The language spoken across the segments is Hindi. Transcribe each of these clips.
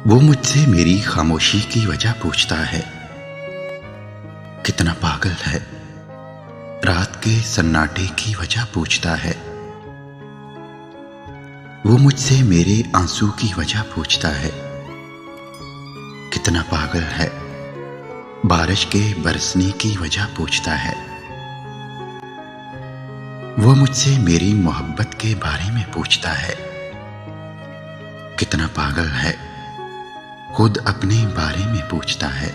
वो मुझसे मेरी खामोशी की वजह पूछता है। कितना पागल है। रात के सन्नाटे की वजह पूछता है। वो मुझसे मेरे आंसू की वजह पूछता है। कितना पागल है। बारिश के बरसने की वजह पूछता है। वो मुझसे मेरी मोहब्बत के बारे में पूछता है। कितना पागल है। खुद अपने बारे में पूछता है।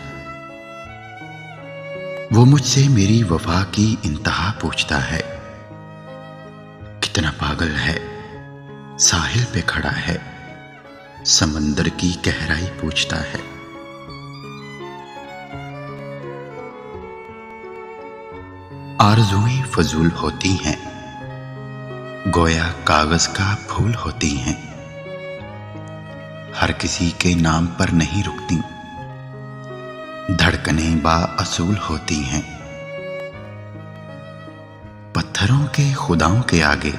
वो मुझसे मेरी वफा की इंतहा पूछता है। कितना पागल है। साहिल पे खड़ा है, समंदर की गहराई पूछता है। आरज़ुएं फजूल होती हैं, गोया कागज का फूल होती हैं। हर किसी के नाम पर नहीं रुकती, धड़कनें बाअसूल होती हैं। पत्थरों के खुदाओं के आगे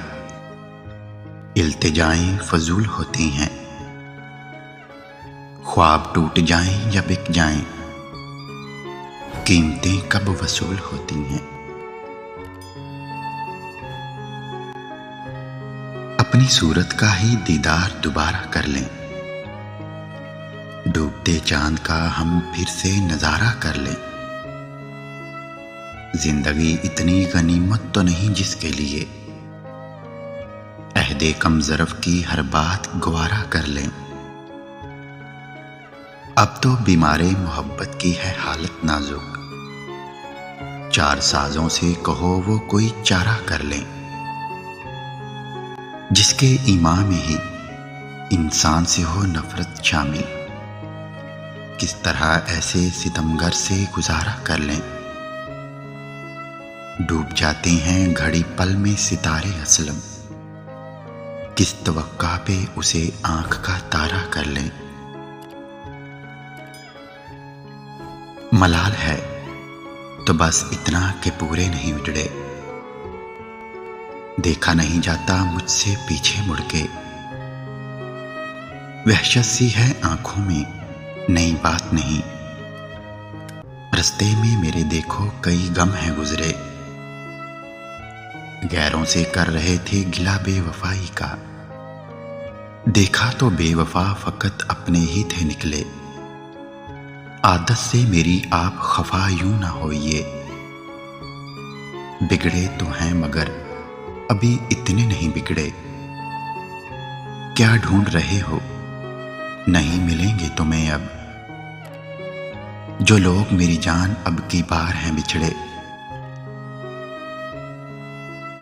इल्तिजाएं फजूल होती हैं। ख्वाब टूट जाएं या बिक जाएं, कीमतें कब वसूल होती हैं। अपनी सूरत का ही दीदार दोबारा कर लें, डूबते चांद का हम फिर से नजारा कर लें। जिंदगी इतनी गनीमत तो नहीं जिसके लिए अहदे कम ज़रफ़ की हर बात गवारा कर लें। अब तो बीमारे मोहब्बत की है हालत नाजुक, चार साजों से कहो वो कोई चारा कर लें। जिसके ईमान में ही इंसान से हो नफरत शामिल, किस तरह ऐसे सितमगर से गुजारा कर लें। डूब जाते हैं घड़ी पल में सितारे असलम, किस तवक्का पे उसे आंख का तारा कर लें। मलाल है तो बस इतना कि पूरे नहीं उजड़े, देखा नहीं जाता मुझसे पीछे मुड़ के। वहशत सी है आंखों में, नई बात नहीं। रस्ते में मेरे देखो कई गम है गुजरे, गैरों से कर रहे थे गिला बेवफाई का। देखा तो बेवफा फकत अपने ही थे निकले। आदत से मेरी आप खफा यूं ना होइए, बिगड़े तो हैं मगर अभी इतने नहीं बिगड़े। क्या ढूंढ रहे हो, नहीं मिलेंगे तुम्हें अब। जो लोग मेरी जान अब की बार हैं बिछड़े,